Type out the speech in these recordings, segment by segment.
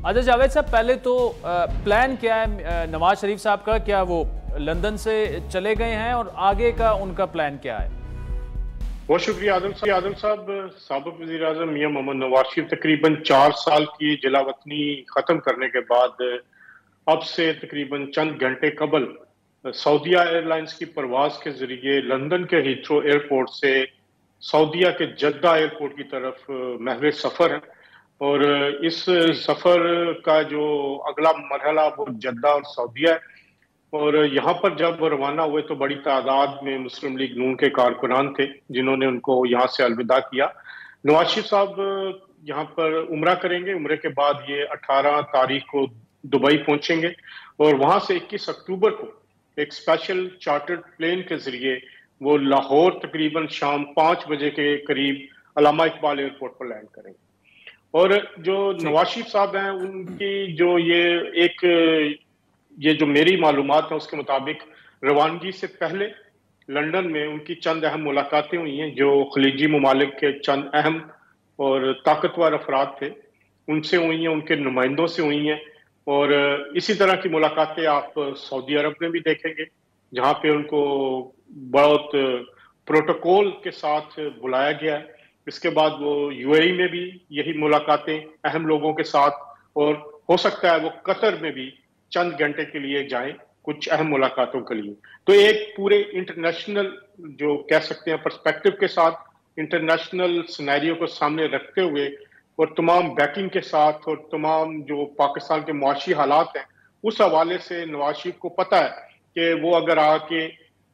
अच्छा जावेद साहब, पहले तो प्लान क्या है नवाज शरीफ साहब का? क्या वो लंदन से चले गए हैं और आगे का उनका प्लान क्या है? बहुत शुक्रिया आदम साहब। साबिक वज़ीर आज़म मियां मोहम्मद नवाज शरीफ तकरीबन 4 साल की जलावतनी खत्म करने के बाद अब से तकरीबन चंद घंटे कबल सऊदीया एयरलाइंस की परवाज के जरिए लंदन के हीथ्रो एयरपोर्ट से सऊदीया के जद्दा एयरपोर्ट की तरफ महव सफर है। और इस सफर का जो अगला मरहला वो जद्दा और सऊदीया है। और यहाँ पर जब वो रवाना हुए तो बड़ी तादाद में मुस्लिम लीग नून के कारकुनान थे जिन्होंने उनको यहाँ से अलविदा किया। नवाज शरीफ साहब यहाँ पर उम्रा करेंगे। उम्रे के बाद ये 18 तारीख को दुबई पहुंचेंगे और वहां से 21 अक्टूबर को एक स्पेशल चार्टर्ड प्लेन के जरिए वो लाहौर तकरीबन शाम 5 बजे के करीब अल्लामा इकबाल एयरपोर्ट पर लैंड करेंगे। और जो ठीक। नवाज शरीफ साहब हैं उनकी जो ये जो मेरी मालूमात है उसके मुताबिक रवानगी से पहले लंदन में उनकी चंद अहम मुलाकातें हुई हैं जो खलीजी ममालिक के चंद अहम और ताकतवर अफराद थे उनसे हुई हैं, उनके नुमाइंदों से हुई हैं। और इसी तरह की मुलाकातें आप सऊदी अरब में भी देखेंगे जहां पे उनको बहुत प्रोटोकॉल के साथ बुलाया गया है। इसके बाद वो यूएई में भी यही मुलाकातें अहम लोगों के साथ, और हो सकता है वो कतर में भी चंद घंटे के लिए जाएं कुछ अहम मुलाकातों के लिए। तो एक पूरे इंटरनेशनल जो कह सकते हैं पर्सपेक्टिव के साथ इंटरनेशनल सिनेरियो को सामने रखते हुए और तमाम बैकिंग के साथ और तमाम जो पाकिस्तान के मुआशी हालात हैं उस हवाले से नवाज शरीफ को पता है कि वो अगर आके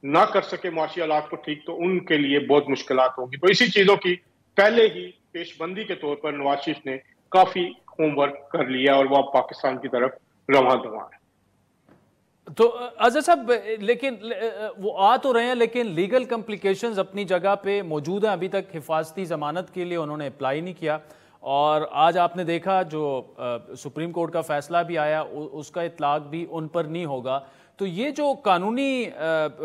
ना कर सके मुआशी हालात को ठीक तो उनके लिए बहुत मुश्किलात होगी। तो इसी चीजों की पहले ही पेशबंदी के तौर पर नवाज शरीफ ने काफी होमवर्क कर लिया और वो अब पाकिस्तान की तरफ रवां दवा है। तो अजहर साहब, लेकिन वो आ तो रहे हैं लेकिन लीगल कम्प्लिकेशंस अपनी जगह पे मौजूद हैं। अभी तक हिफाजती जमानत के लिए उन्होंने अप्लाई नहीं किया और आज आपने देखा जो सुप्रीम कोर्ट का फैसला भी आया उसका इतलाक भी उन पर नहीं होगा। तो ये जो कानूनी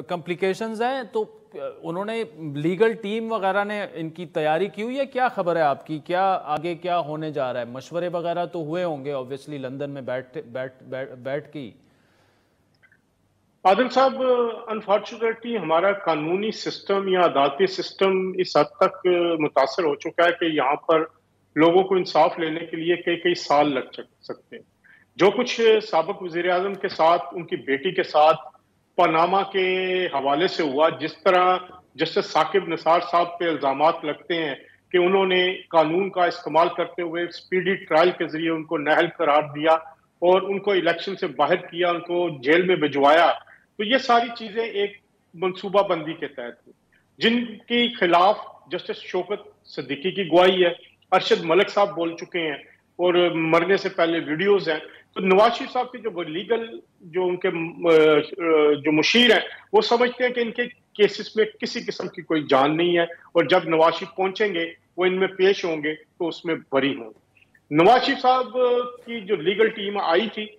कम्प्लिकेशंस हैं, तो उन्होंने लीगल टीम वगैरह ने इनकी तैयारी की हुई है? क्या खबर है आपकी? क्या आगे क्या होने जा रहा है? मशवरे वगैरह तो हुए होंगे ऑब्वियसली लंदन में बैठ के। आदिल साहब, अनफॉर्चुनेटली हमारा कानूनी सिस्टम या अदालती सिस्टम इस हद तक मुतासर हो चुका है कि यहाँ पर लोगों को इंसाफ लेने के लिए कई कई साल लग सकते हैं। जो कुछ साबिक वजीर आजम के साथ उनकी बेटी के साथ पनामा के हवाले से हुआ, जिस तरह जस्टिस साकिब निसार साहब पे इल्जामात लगते हैं कि उन्होंने कानून का इस्तेमाल करते हुए स्पीडी ट्रायल के जरिए उनको नाअहल करार दिया और उनको इलेक्शन से बाहर किया, उनको जेल में भिजवाया। तो ये सारी चीजें एक मनसूबाबंदी के तहत हुई जिनके खिलाफ जस्टिस शौकत सिद्दीकी की गवाही है, अरशद मलिक साहब बोल चुके हैं और मरने से पहले वीडियोज हैं। तो नवाज शरीफ साहब के जो लीगल जो उनके जो मुशीर हैं वो समझते हैं कि इनके केसेस में किसी किस्म की कोई जान नहीं है और जब नवाज शरीफ पहुंचेंगे वो इनमें पेश होंगे तो उसमें बरी होंगे। नवाज शरीफ साहब की जो लीगल टीम आई थी,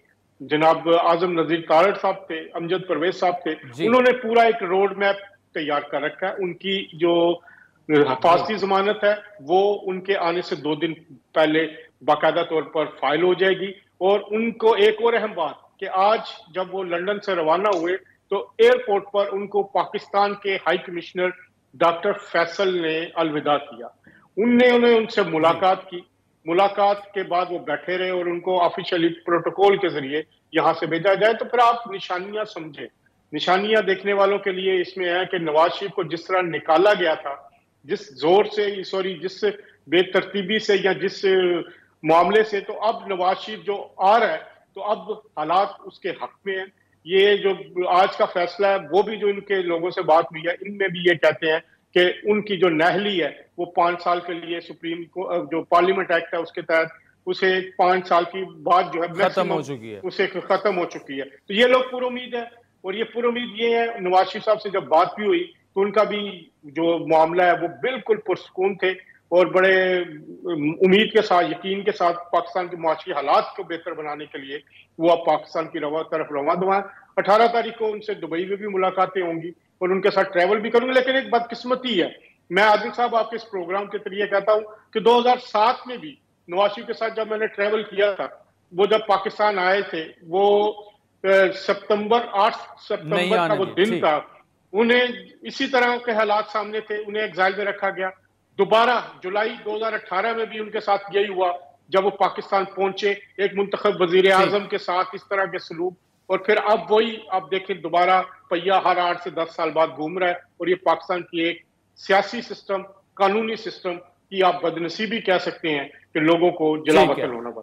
जनाब आजम नजीर तारड़ साहब थे, अमजद परवेज साहब थे, उन्होंने पूरा एक रोड मैप तैयार कर रखा है। उनकी जो हिफाजती जमानत है वो उनके आने से 2 दिन पहले बाकायदा तौर पर फाइल हो जाएगी। और उनको एक और अहम बात कि आज जब वो लंदन से रवाना हुए तो एयरपोर्ट पर उनको पाकिस्तान के हाई कमिश्नर डॉक्टर फैसल ने अलविदा किया। उन्होंने उनसे मुलाकात की। मुलाकात के बाद वो बैठे रहे और उनको ऑफिशियली प्रोटोकॉल के जरिए यहां से भेजा जाए। तो फिर आप निशानियां समझे, निशानियां देखने वालों के लिए इसमें है कि नवाज शरीफ को जिस तरह निकाला गया था, जिस जोर से जिस बेतरतीबी से या जिस मामले से, तो अब नवाज शरीफ जो आ रहा है तो अब हालात उसके हक में है। ये जो आज का फैसला है वो भी जो इनके लोगों से बात हुई है इनमें भी ये कहते हैं कि उनकी जो नाअहली है वो 5 साल के लिए सुप्रीम को जो पार्लियामेंट एक्ट है उसके तहत उसे 5 साल की बाद जो है खत्म हो चुकी है, उसे खत्म हो चुकी है। तो ये लोग पूरी उम्मीद है और ये पूरी उम्मीद ये है। नवाज शरीफ साहब से जब बात भी हुई तो उनका भी जो मामला है वो बिल्कुल पुरसकून थे और बड़े उम्मीद के साथ यकीन के साथ पाकिस्तान के मुआशी हालात को बेहतर बनाने के लिए वो अब पाकिस्तान की तरफ रवां दवा। 18 तारीख को उनसे दुबई में भी मुलाकातें होंगी और उनके साथ ट्रैवल भी करूंगा। लेकिन एक बदकिस्मती है, मैं आदिल साहब आपके इस प्रोग्राम के जरिए कहता हूं कि 2007 में भी नवाज शरीफ के साथ जब मैंने ट्रैवल किया था वो जब पाकिस्तान आए थे, वो सितंबर 8 सितंबर का वो दिन था, उन्हें इसी तरह के हालात सामने थे, उन्हें एग्जाइल में रखा गया। दोबारा जुलाई 2018 में भी उनके साथ यही हुआ, जब वो पाकिस्तान पहुंचे एक मुंतखब वजीर आजम के साथ इस तरह के सलूक, और फिर अब वही आप देखें दोबारा पहिया हर 8 से 10 साल बाद घूम रहा है। और ये पाकिस्तान की एक सियासी सिस्टम, कानूनी सिस्टम की आप बदनसीबी कह सकते हैं कि लोगों को जला वतन होना पड़ा।